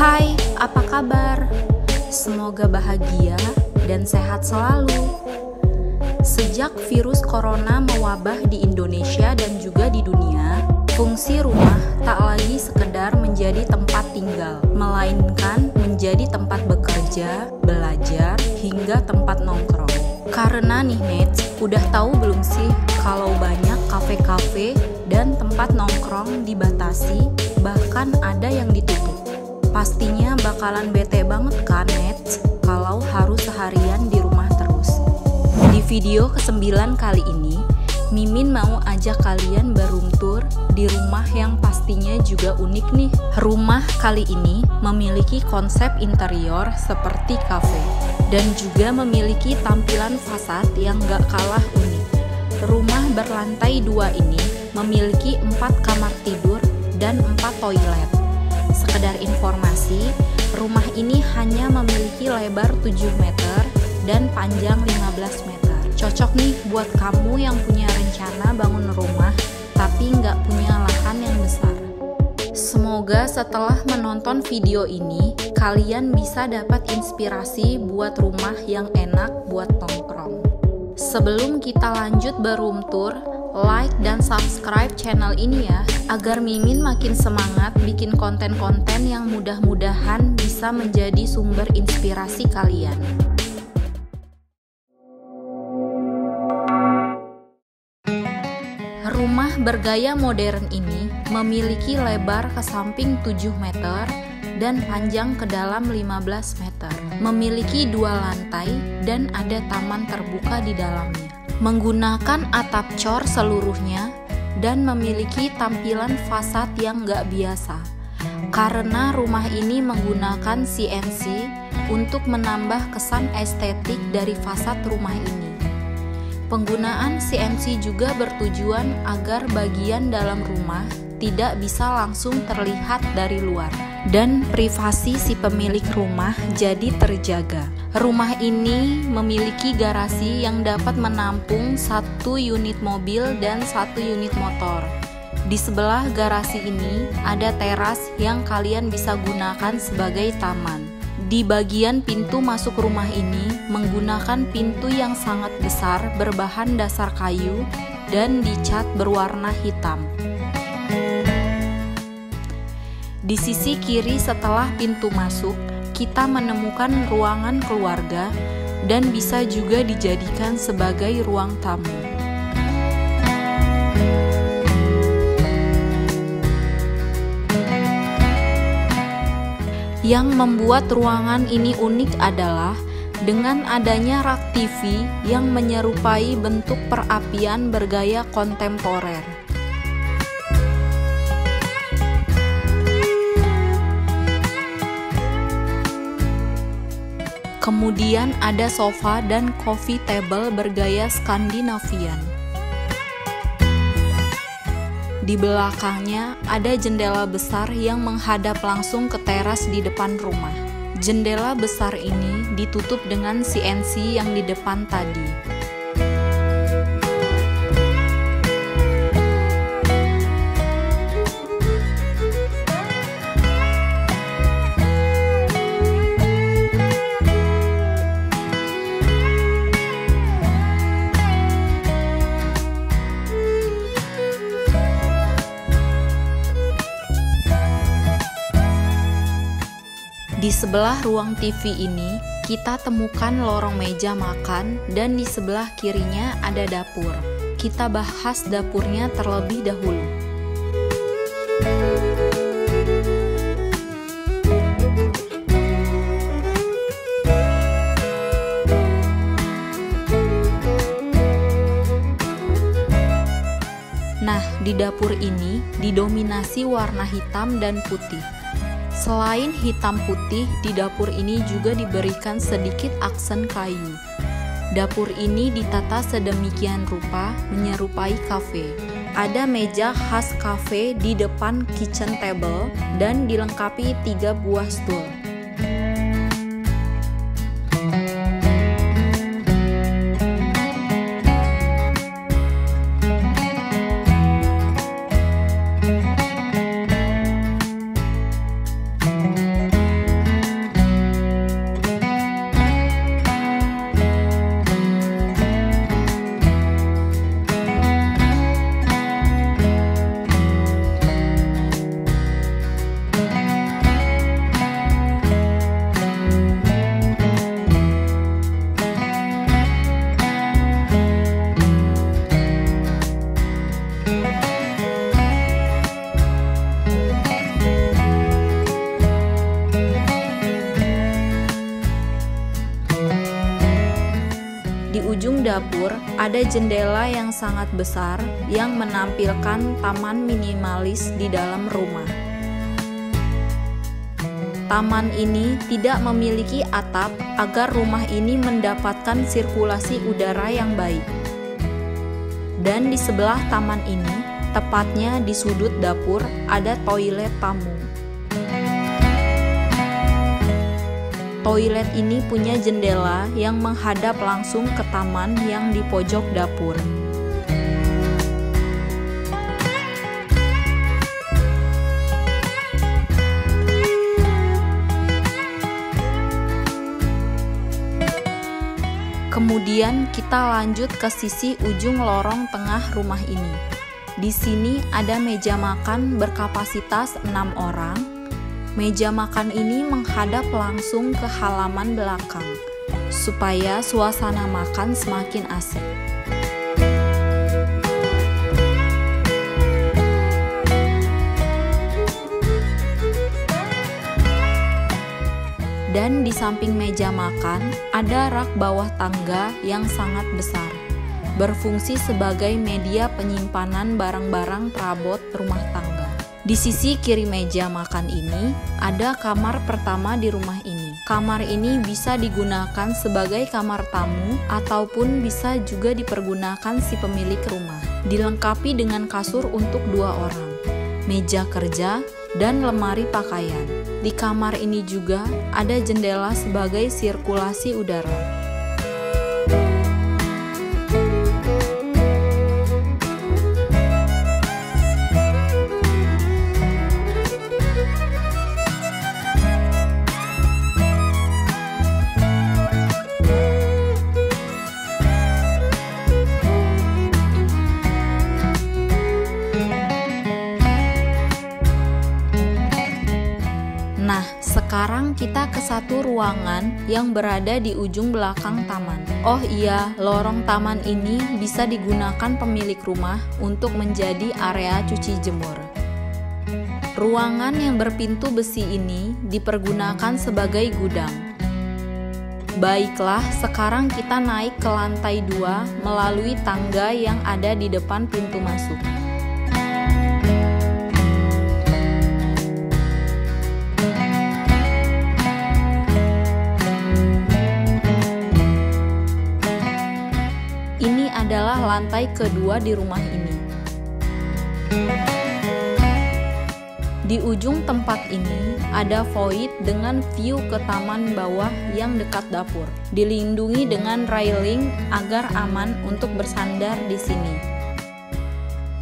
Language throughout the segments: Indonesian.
Hai, apa kabar? Semoga bahagia dan sehat selalu. Sejak virus corona mewabah di Indonesia dan juga di dunia, fungsi rumah tak lagi sekedar menjadi tempat tinggal, melainkan menjadi tempat bekerja, belajar, hingga tempat nongkrong. Karena nih Nets, udah tahu belum sih kalau banyak kafe-kafe dan tempat nongkrong dibatasi, bahkan ada yang ditutup. Pastinya bakalan bete banget kan Nets, kalau harus seharian di rumah terus. Di video ke-9 kali ini, Mimin mau ajak kalian beroom tour di rumah yang pastinya juga unik nih. Rumah kali ini memiliki konsep interior seperti kafe dan juga memiliki tampilan fasad yang gak kalah unik. Rumah berlantai 2 ini memiliki 4 kamar tidur dan 4 toilet. Sekedar informasi, rumah ini hanya memiliki lebar 7 meter dan panjang 15 meter. Cocok nih buat kamu yang punya rencana bangun rumah tapi nggak punya lahan yang besar. Semoga setelah menonton video ini, kalian bisa dapat inspirasi buat rumah yang enak buat nongkrong. Sebelum kita lanjut beroom tour, like dan subscribe channel ini ya, agar Mimin makin semangat bikin konten-konten yang mudah-mudahan bisa menjadi sumber inspirasi kalian. Rumah bergaya modern ini memiliki lebar ke samping 7 meter dan panjang ke dalam 15 meter. Memiliki 2 lantai dan ada taman terbuka di dalamnya. Menggunakan atap cor seluruhnya dan memiliki tampilan fasad yang gak biasa. Karena rumah ini menggunakan CNC untuk menambah kesan estetik dari fasad rumah ini. Penggunaan CNC juga bertujuan agar bagian dalam rumah tidak bisa langsung terlihat dari luar dan privasi si pemilik rumah jadi terjaga. Rumah ini memiliki garasi yang dapat menampung 1 unit mobil dan 1 unit motor. Di sebelah garasi ini ada teras yang kalian bisa gunakan sebagai taman. Di bagian pintu masuk rumah ini menggunakan pintu yang sangat besar berbahan dasar kayu dan dicat berwarna hitam. Di sisi kiri setelah pintu masuk, kita menemukan ruangan keluarga dan bisa juga dijadikan sebagai ruang tamu. Yang membuat ruangan ini unik adalah dengan adanya rak TV yang menyerupai bentuk perapian bergaya kontemporer. Kemudian ada sofa dan coffee table bergaya Skandinavian. Di belakangnya ada jendela besar yang menghadap langsung ke teras di depan rumah. Jendela besar ini ditutup dengan CNC yang di depan tadi. Di sebelah ruang TV ini, kita temukan lorong meja makan dan di sebelah kirinya ada dapur. Kita bahas dapurnya terlebih dahulu. Nah, di dapur ini didominasi warna hitam dan putih. Selain hitam putih, di dapur ini juga diberikan sedikit aksen kayu. Dapur ini ditata sedemikian rupa menyerupai kafe. Ada meja khas kafe di depan kitchen table dan dilengkapi 3 buah stool. Di ujung dapur ada jendela yang sangat besar yang menampilkan taman minimalis di dalam rumah. Taman ini tidak memiliki atap agar rumah ini mendapatkan sirkulasi udara yang baik. Dan di sebelah taman ini, tepatnya di sudut dapur, ada toilet tamu. Toilet ini punya jendela yang menghadap langsung ke taman yang di pojok dapur. Kemudian kita lanjut ke sisi ujung lorong tengah rumah ini. Di sini ada meja makan berkapasitas 6 orang. Meja makan ini menghadap langsung ke halaman belakang, supaya suasana makan semakin asik. Dan di samping meja makan, ada rak bawah tangga yang sangat besar, berfungsi sebagai media penyimpanan barang-barang perabot rumah tangga. Di sisi kiri meja makan ini, ada kamar pertama di rumah ini. Kamar ini bisa digunakan sebagai kamar tamu ataupun bisa juga dipergunakan si pemilik rumah. Dilengkapi dengan kasur untuk 2 orang, meja kerja, dan lemari pakaian. Di kamar ini juga ada jendela sebagai sirkulasi udara. Nah, sekarang kita ke satu ruangan yang berada di ujung belakang taman. Oh iya, lorong taman ini bisa digunakan pemilik rumah untuk menjadi area cuci jemur. Ruangan yang berpintu besi ini dipergunakan sebagai gudang. Baiklah, sekarang kita naik ke lantai 2 melalui tangga yang ada di depan pintu masuk. Ini adalah lantai kedua di rumah ini. Di ujung tempat ini ada void dengan view ke taman bawah yang dekat dapur. Dilindungi dengan railing agar aman untuk bersandar di sini.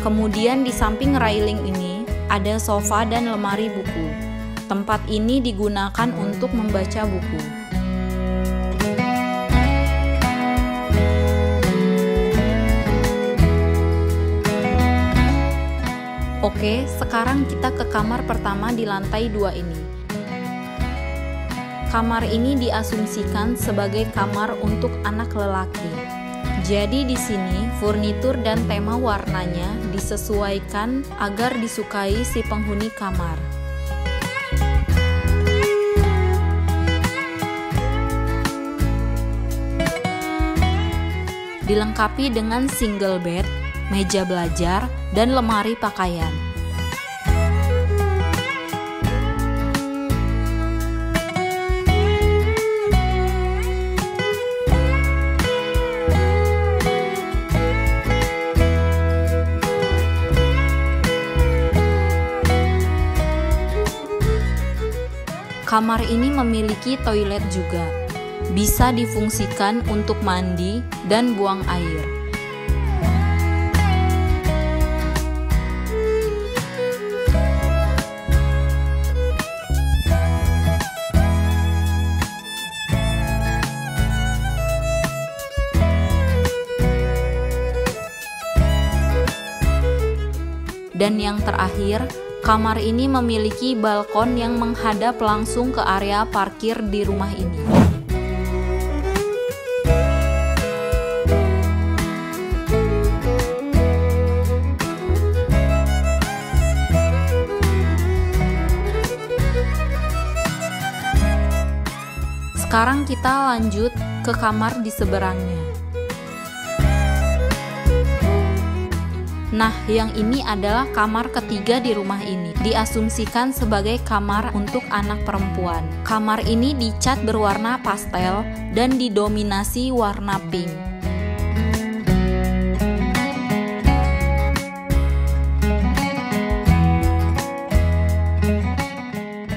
Kemudian di samping railing ini ada sofa dan lemari buku. Tempat ini digunakan untuk membaca buku. Oke, sekarang kita ke kamar pertama di lantai 2 ini. Kamar ini diasumsikan sebagai kamar untuk anak lelaki. Jadi di sini furnitur dan tema warnanya disesuaikan agar disukai si penghuni kamar. Dilengkapi dengan single bed, meja belajar, dan lemari pakaian. Kamar ini memiliki toilet juga. Bisa difungsikan untuk mandi dan buang air. Dan yang terakhir, kamar ini memiliki balkon yang menghadap langsung ke area parkir di rumah ini. Sekarang kita lanjut ke kamar di seberangnya. Nah, yang ini adalah kamar ketiga di rumah ini. Diasumsikan sebagai kamar untuk anak perempuan. Kamar ini dicat berwarna pastel dan didominasi warna pink.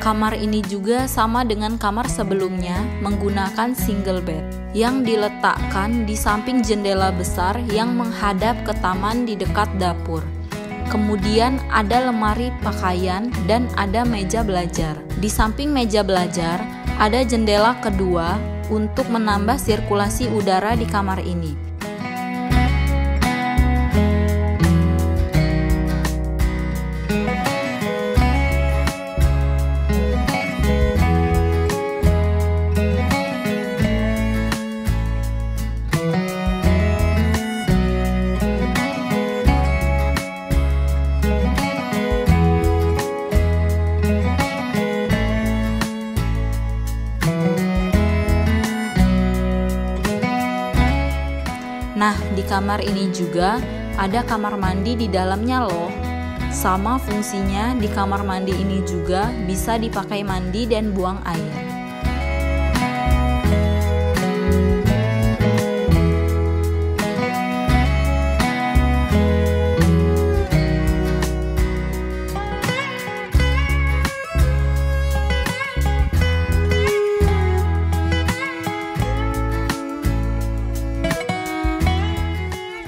Kamar ini juga sama dengan kamar sebelumnya, menggunakan single bed yang diletakkan di samping jendela besar yang menghadap ke taman di dekat dapur. Kemudian ada lemari pakaian dan ada meja belajar. Di samping meja belajar, ada jendela kedua untuk menambah sirkulasi udara di kamar ini. Nah, di kamar ini juga ada kamar mandi di dalamnya loh. Sama fungsinya di kamar mandi ini juga bisa dipakai mandi dan buang air.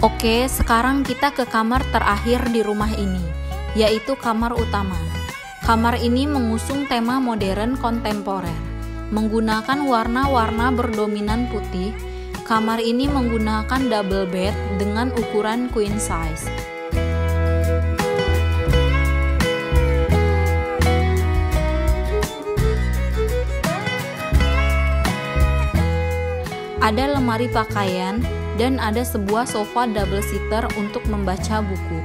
Oke, sekarang kita ke kamar terakhir di rumah ini, yaitu kamar utama. Kamar ini mengusung tema modern kontemporer. Menggunakan warna-warna berdominan putih, kamar ini menggunakan double bed dengan ukuran queen size. Ada lemari pakaian dan ada sebuah sofa double seater untuk membaca buku.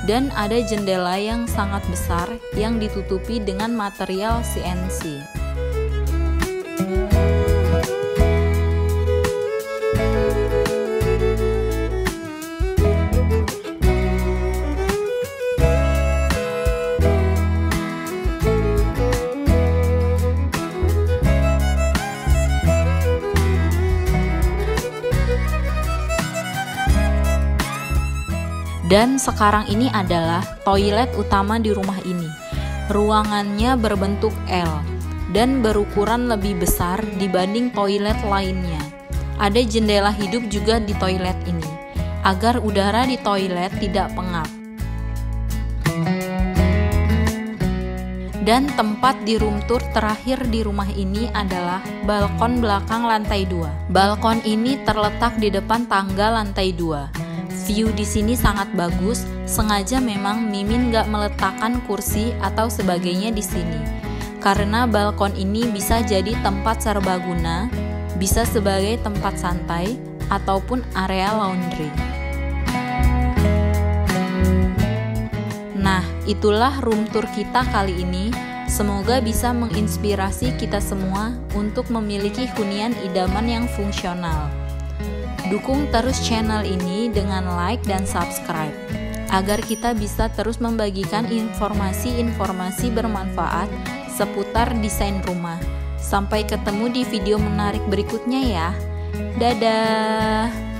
Dan ada jendela yang sangat besar yang ditutupi dengan material CNC. Dan sekarang ini adalah toilet utama di rumah ini. Ruangannya berbentuk L dan berukuran lebih besar dibanding toilet lainnya. Ada jendela hidup juga di toilet ini, agar udara di toilet tidak pengap. Dan tempat di room tour terakhir di rumah ini adalah balkon belakang lantai 2. Balkon ini terletak di depan tangga lantai 2. View di sini sangat bagus, sengaja memang Mimin gak meletakkan kursi atau sebagainya di sini. Karena balkon ini bisa jadi tempat serbaguna, bisa sebagai tempat santai, ataupun area laundry. Nah, itulah room tour kita kali ini. Semoga bisa menginspirasi kita semua untuk memiliki hunian idaman yang fungsional. Dukung terus channel ini dengan like dan subscribe, agar kita bisa terus membagikan informasi-informasi bermanfaat seputar desain rumah. Sampai ketemu di video menarik berikutnya ya. Dadah!